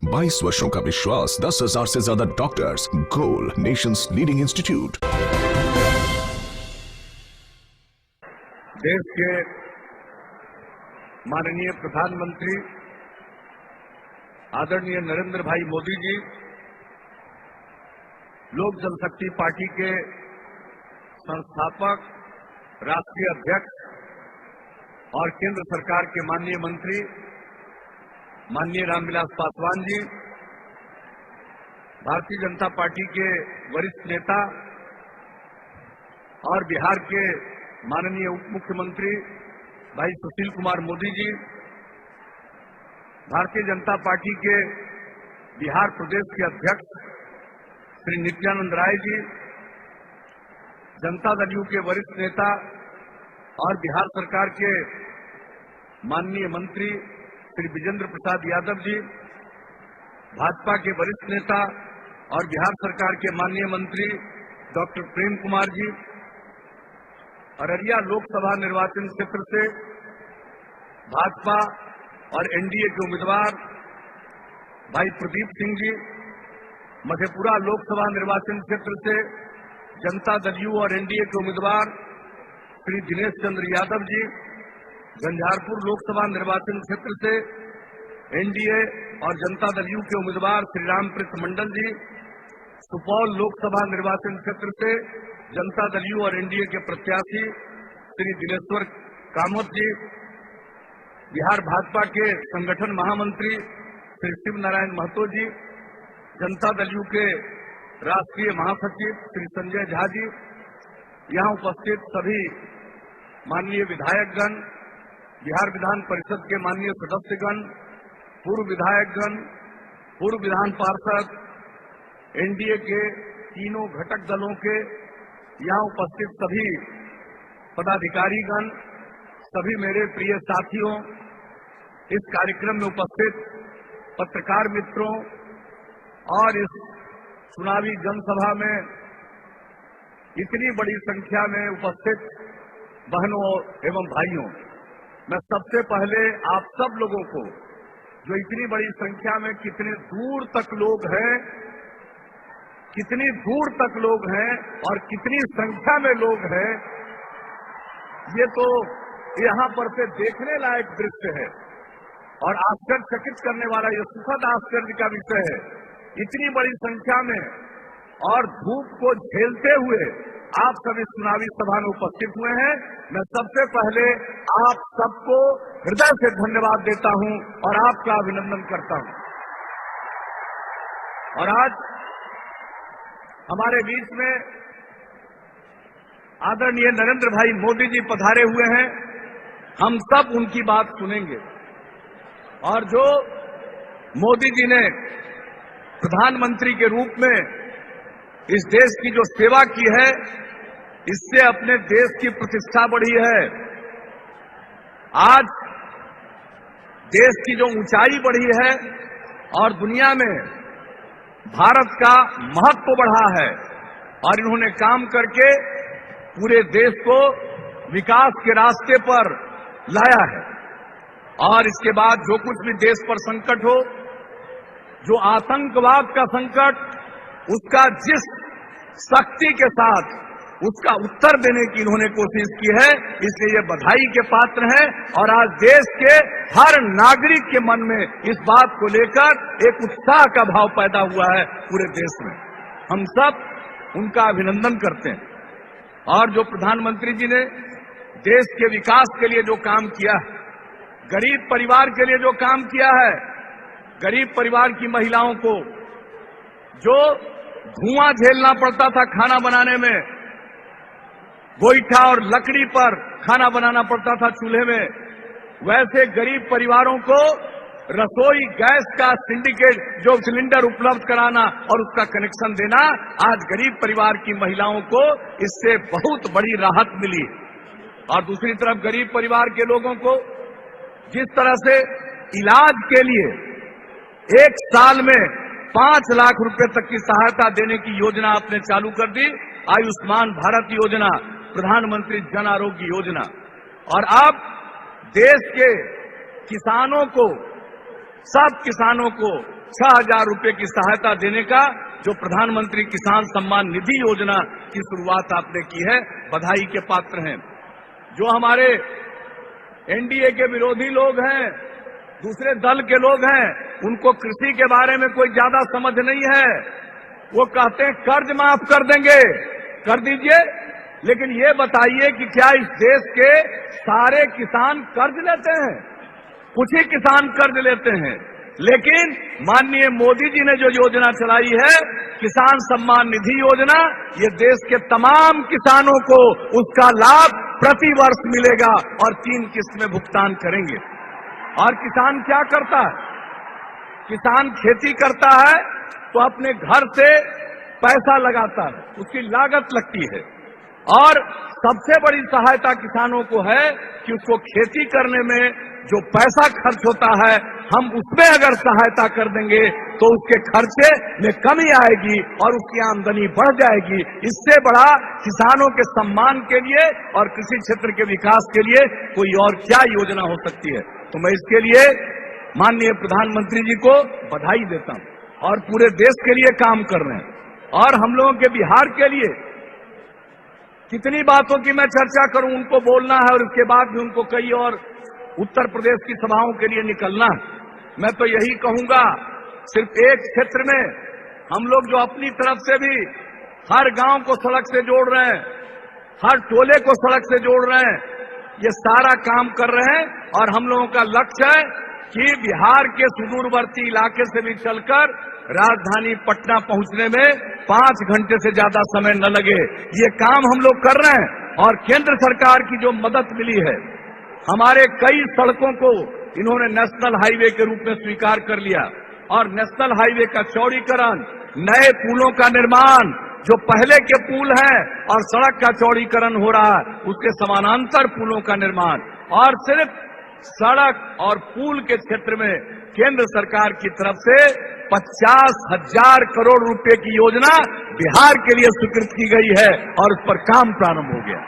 22 वर्षों का विश्वास, 10,000 से ज्यादा डॉक्टर्स, गोल नेशंस लीडिंग इंस्टीट्यूट। देश के माननीय प्रधानमंत्री आदरणीय नरेंद्र भाई मोदी जी, लोक जनशक्ति पार्टी के संस्थापक, राष्ट्रीय अध्यक्ष और केंद्र सरकार के माननीय मंत्री माननीय रामविलास पासवान जी, भारतीय जनता पार्टी के वरिष्ठ नेता और बिहार के माननीय उप मुख्यमंत्री भाई सुशील कुमार मोदी जी, भारतीय जनता पार्टी के बिहार प्रदेश के अध्यक्ष श्री नित्यानंद राय जी, जनता दल यू के वरिष्ठ नेता और बिहार सरकार के माननीय मंत्री श्री विजेंद्र प्रसाद यादव जी, भाजपा के वरिष्ठ नेता और बिहार सरकार के माननीय मंत्री डॉक्टर प्रेम कुमार जी, अररिया लोकसभा निर्वाचन क्षेत्र से भाजपा और एनडीए के उम्मीदवार भाई प्रदीप सिंह जी, मधेपुरा लोकसभा निर्वाचन क्षेत्र से जनता दल यू और एनडीए के उम्मीदवार श्री दिनेश चंद्र यादव जी, झंझारपुर लोकसभा निर्वाचन क्षेत्र से एनडीए और जनता दल यू के उम्मीदवार श्री रामप्रीत मंडल जी, सुपौल लोकसभा निर्वाचन क्षेत्र से जनता दल यू और एनडीए के प्रत्याशी श्री दिनेश्वर कामत जी, बिहार भाजपा के संगठन महामंत्री श्री शिव नारायण महतो जी, जनता दल यू के राष्ट्रीय महासचिव श्री संजय झा जी, यहां उपस्थित सभी माननीय विधायकगण, बिहार विधान परिषद के माननीय सदस्यगण, पूर्व विधायकगण, पूर्व विधान पार्षद, एनडीए के तीनों घटक दलों के यहां उपस्थित सभी पदाधिकारीगण, सभी मेरे प्रिय साथियों, इस कार्यक्रम में उपस्थित पत्रकार मित्रों और इस चुनावी जनसभा में इतनी बड़ी संख्या में उपस्थित बहनों एवं भाइयों, मैं सबसे पहले आप सब लोगों को, जो इतनी बड़ी संख्या में कितने दूर तक लोग हैं, कितनी दूर तक लोग हैं और कितनी संख्या में लोग हैं, ये तो यहां पर से देखने लायक दृश्य है और आश्चर्यचकित करने वाला, ये सुखद आश्चर्य का विषय है। इतनी बड़ी संख्या में और धूप को झेलते हुए आप सभी चुनावी सभा में उपस्थित हुए हैं। मैं सबसे पहले आप सबको हृदय से धन्यवाद देता हूं और आपका अभिनंदन करता हूं। और आज हमारे बीच में आदरणीय नरेंद्र भाई मोदी जी पधारे हुए हैं। हम सब उनकी बात सुनेंगे और जो मोदी जी ने प्रधानमंत्री के रूप में इस देश की जो सेवा की है, इससे अपने देश की प्रतिष्ठा बढ़ी है। आज देश की जो ऊंचाई बढ़ी है और दुनिया में भारत का महत्व बढ़ा है और इन्होंने काम करके पूरे देश को विकास के रास्ते पर लाया है। और इसके बाद जो कुछ भी देश पर संकट हो, जो आतंकवाद का संकट, उसका जिस शक्ति के साथ उसका उत्तर देने की इन्होंने कोशिश की है, इसलिए ये बधाई के पात्र हैं। और आज देश के हर नागरिक के मन में इस बात को लेकर एक उत्साह का भाव पैदा हुआ है पूरे देश में। हम सब उनका अभिनंदन करते हैं। और जो प्रधानमंत्री जी ने देश के विकास के लिए जो काम किया है, गरीब परिवार के लिए जो काम किया है, गरीब परिवार की महिलाओं को जो धुआं झेलना पड़ता था खाना बनाने में, गोईठा और लकड़ी पर खाना बनाना पड़ता था चूल्हे में, वैसे गरीब परिवारों को रसोई गैस का सिंडिकेट जो सिलेंडर उपलब्ध कराना और उसका कनेक्शन देना, आज गरीब परिवार की महिलाओं को इससे बहुत बड़ी राहत मिली। और दूसरी तरफ गरीब परिवार के लोगों को जिस तरह से इलाज के लिए एक साल में 5 लाख रुपए तक की सहायता देने की योजना आपने चालू कर दी, आयुष्मान भारत योजना, प्रधानमंत्री जन आरोग्य योजना। और अब देश के किसानों को, सब किसानों को 6,000 रुपए की सहायता देने का जो प्रधानमंत्री किसान सम्मान निधि योजना की शुरुआत आपने की है, बधाई के पात्र हैं। जो हमारे एनडीए के विरोधी लोग हैं, दूसरे दल के लोग हैं, उनको कृषि के बारे में कोई ज्यादा समझ नहीं है। वो कहते हैं कर्ज माफ कर देंगे, कर दीजिए, लेकिन ये बताइए कि क्या इस देश के सारे किसान कर्ज लेते हैं? कुछ ही किसान कर्ज लेते हैं। लेकिन माननीय मोदी जी ने जो योजना चलाई है, किसान सम्मान निधि योजना, ये देश के तमाम किसानों को उसका लाभ प्रति वर्ष मिलेगा और 3 किस्त में भुगतान करेंगे। और किसान क्या करता है? किसान खेती करता है तो अपने घर से पैसा लगाता है, उसकी लागत लगती है। और सबसे बड़ी सहायता किसानों को है कि उसको खेती करने में जो पैसा खर्च होता है, हम उसमें अगर सहायता कर देंगे तो उसके खर्चे में कमी आएगी और उसकी आमदनी बढ़ जाएगी। इससे बड़ा किसानों के सम्मान के लिए और कृषि क्षेत्र के विकास के लिए कोई और क्या योजना हो सकती है? तो मैं इसके लिए माननीय प्रधानमंत्री जी को बधाई देता हूं और पूरे देश के लिए काम कर रहे हैं। और हम लोगों के बिहार के लिए कितनी बातों की मैं चर्चा करूं, उनको बोलना है और उसके बाद भी उनको कई और उत्तर प्रदेश की सभाओं के लिए निकलना है। मैं तो यही कहूंगा, सिर्फ एक क्षेत्र में हम लोग जो अपनी तरफ से भी हर गांव को सड़क से जोड़ रहे हैं, हर टोले को सड़क से जोड़ रहे हैं, ये सारा काम कर रहे हैं। और हम लोगों का लक्ष्य है कि बिहार के सुदूरवर्ती इलाके से भी चलकर राजधानी पटना पहुंचने में 5 घंटे से ज्यादा समय न लगे, ये काम हम लोग कर रहे हैं। और केंद्र सरकार की जो मदद मिली है, हमारे कई सड़कों को इन्होंने नेशनल हाईवे के रूप में स्वीकार कर लिया और नेशनल हाईवे का चौड़ीकरण, नए पुलों का निर्माण, जो पहले के पुल हैं और सड़क का चौड़ीकरण हो रहा है, उसके समानांतर पुलों का निर्माण। और सिर्फ सड़क और पुल के क्षेत्र में केंद्र सरकार की तरफ से 50,000 करोड़ रुपए की योजना बिहार के लिए स्वीकृत की गई है और उस पर काम प्रारंभ हो गया।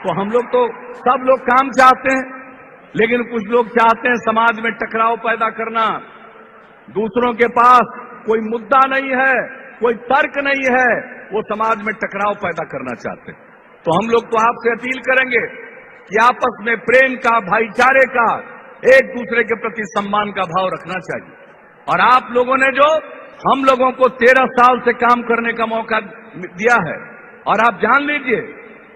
तो हम लोग तो सब लोग काम चाहते हैं, लेकिन कुछ लोग चाहते हैं समाज में टकराव पैदा करना। दूसरों के पास कोई मुद्दा नहीं है, कोई तर्क नहीं है, वो समाज में टकराव पैदा करना चाहते हैं। तो हम लोग तो आपसे अपील करेंगे कि आपस में प्रेम का, भाईचारे का, एक दूसरे के प्रति सम्मान का भाव रखना चाहिए। और आप लोगों ने जो हम लोगों को 13 साल से काम करने का मौका दिया है, और आप जान लीजिए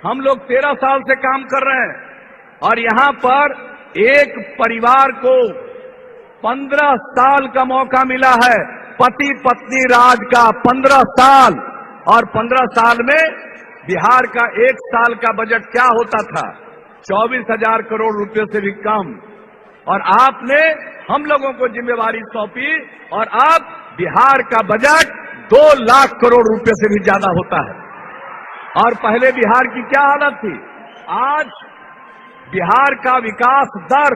हम लोग 13 साल से काम कर रहे हैं और यहां पर एक परिवार को 15 साल का मौका मिला है, पति पत्नी राज का 15 साल। और 15 साल में बिहार का 1 साल का बजट क्या होता था? 24,000 करोड़ रुपए से भी कम। और आपने हम लोगों को जिम्मेवारी सौंपी और अब बिहार का बजट 2 लाख करोड़ रुपए से भी ज्यादा होता है। और पहले बिहार की क्या हालत थी? आज बिहार का विकास दर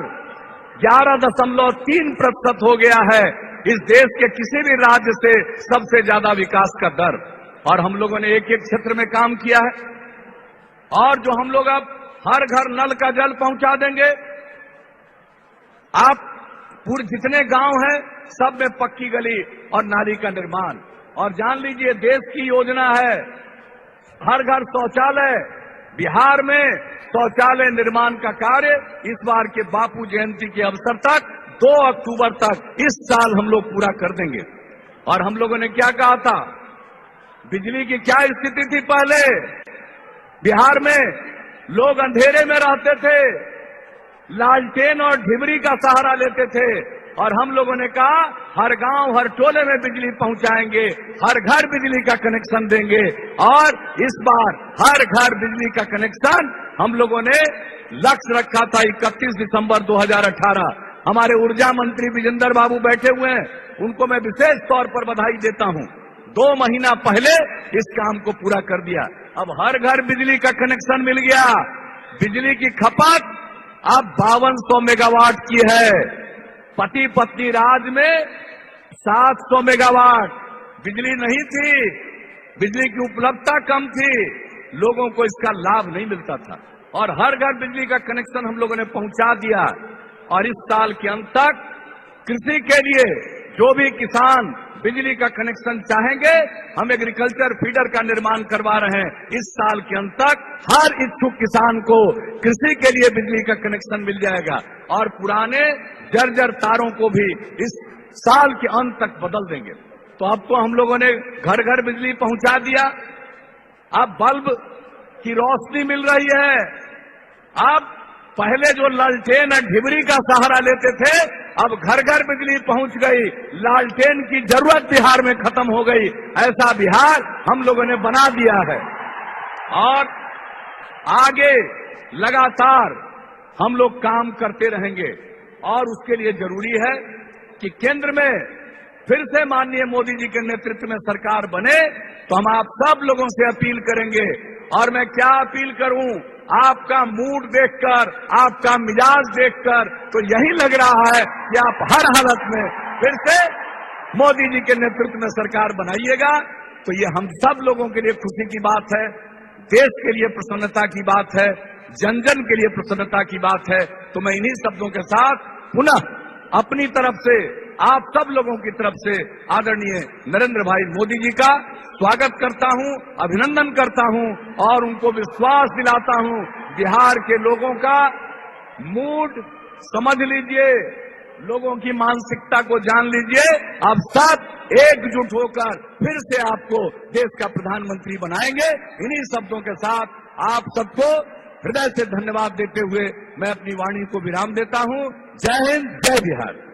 11.3% हो गया है, इस देश के किसी भी राज्य से सबसे ज्यादा विकास का दर। और हम लोगों ने एक एक क्षेत्र में काम किया है। और जो हम लोग अब हर घर नल का जल पहुंचा देंगे, आप पूरे जितने गांव हैं सब में पक्की गली और नाली का निर्माण। और जान लीजिए देश की योजना है हर घर शौचालय। बिहार में शौचालय निर्माण का कार्य इस बार के बापू जयंती के अवसर तक 2 अक्टूबर तक इस साल हम लोग पूरा कर देंगे। और हम लोगों ने क्या कहा था? बिजली की क्या स्थिति थी पहले? बिहार में लोग अंधेरे में रहते थे, लालटेन और ढिबरी का सहारा लेते थे। और हम लोगों ने कहा हर गांव हर टोले में बिजली पहुंचाएंगे, हर घर बिजली का कनेक्शन देंगे। और इस बार हर घर बिजली का कनेक्शन हम लोगों ने लक्ष्य रखा था 31 दिसंबर 2018। हमारे ऊर्जा मंत्री विजेंद्र बाबू बैठे हुए हैं, उनको मैं विशेष तौर पर बधाई देता हूं। 2 महीना पहले इस काम को पूरा कर दिया। अब हर घर बिजली का कनेक्शन मिल गया। बिजली की खपत अब 5200 मेगावाट की है। पति पत्नी राज में 700 मेगावाट बिजली नहीं थी, बिजली की उपलब्धता कम थी, लोगों को इसका लाभ नहीं मिलता था। और हर घर बिजली का कनेक्शन हम लोगों ने पहुंचा दिया। और इस साल के अंत तक कृषि के लिए जो भी किसान बिजली का कनेक्शन चाहेंगे, हम एग्रीकल्चर फीडर का निर्माण करवा रहे हैं। इस साल के अंत तक हर इच्छुक किसान को कृषि के लिए बिजली का कनेक्शन मिल जाएगा और पुराने जर्जर तारों को भी इस साल के अंत तक बदल देंगे। तो अब तो हम लोगों ने घर घर बिजली पहुंचा दिया, अब बल्ब की रोशनी मिल रही है। अब पहले जो लालटेन और ढिबरी का सहारा लेते थे, अब घर घर बिजली पहुंच गई, लालटेन की जरूरत बिहार में खत्म हो गई। ऐसा बिहार हम लोगों ने बना दिया है और आगे लगातार हम लोग काम करते रहेंगे। और उसके लिए जरूरी है कि केंद्र में फिर से माननीय मोदी जी के नेतृत्व में सरकार बने, तो हम आप सब लोगों से अपील करेंगे। और मैं क्या अपील करूं, आपका मूड देखकर, आपका मिजाज देखकर तो यही लग रहा है कि आप हर हालत में फिर से मोदी जी के नेतृत्व में सरकार बनाइएगा। तो ये हम सब लोगों के लिए खुशी की बात है, देश के लिए प्रसन्नता की बात है, जन जन के लिए प्रसन्नता की बात है। तो मैं इन्हीं शब्दों के साथ पुनः अपनी तरफ से, आप सब लोगों की तरफ से आदरणीय नरेंद्र भाई मोदी जी का स्वागत करता हूं, अभिनंदन करता हूं और उनको विश्वास दिलाता हूं। बिहार के लोगों का मूड समझ लीजिए, लोगों की मानसिकता को जान लीजिए। अब सब एकजुट होकर फिर से आपको देश का प्रधानमंत्री बनाएंगे। इन्हीं शब्दों के साथ आप सबको हृदय से धन्यवाद देते हुए मैं अपनी वाणी को विराम देता हूं। जय हिंद, जय बिहार।